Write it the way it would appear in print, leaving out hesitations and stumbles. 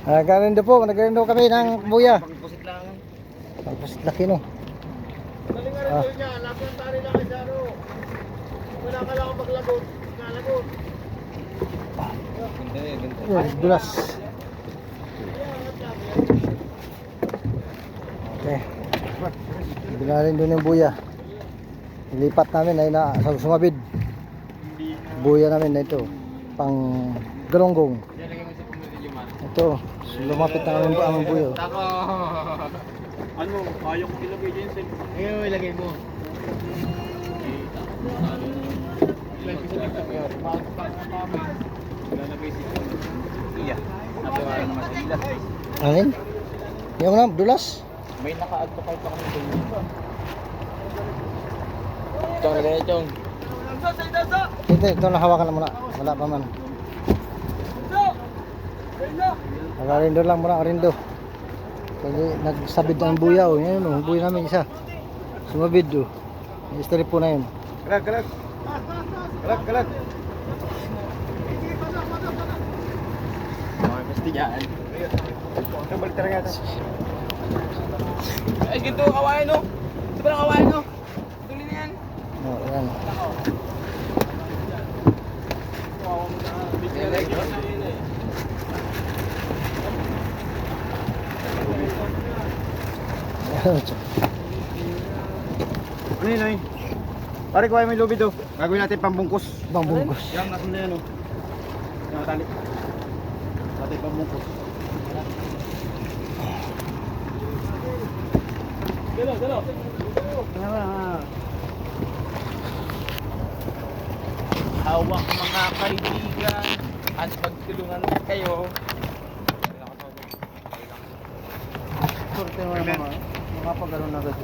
Nagarindo po, nagarindo kami ng buya. Pagpusit lang. Pagpusit laki no. Nalingarin ko niya, laban tari lang sa ano. Wala ka lang maglagot, nalagot. Dulas. Okay. Binarin doon yung buya. Ilipat namin ay na sumabid. Buya namin na ito. Pang galonggong. Ito, lumapit na kami ang buya. Tako. Ano, ayaw kong ilagay dyan sa... Ayaw, ilagay mo. Ilagay sa TikTok yun. Ilalagay si Iya. Nabiwala naman sa ila. Alin? Yung na, dulas. May naka-adto kahit ako ng ganyan. Chong, lagay na Chong. Ito na hawakan na muna. Wala pa man. Nagarindo lang muna, arindo. Kasi nagsabid ang buya oh. Yan oh, buya namin isa. Sumabid oh. Yung strip po na yun. Kalag. Okay, pasti dyan. Ito, balik talaga ito. Ay, ginto kawain no? Ito ba lang kawain no? Tuloy na yan. Oh, yan. Ano yun ay? Pare, kuha mo yung lubid oh. Gagawin natin pambungkus. Pambungkus. Yang nasun na yan oh. Yang matali. Natin pambungkus. Galo. Hawak mga kaibigan at pagtulungan kayo. Sorte mo naman. Mga pagkaroon na agad.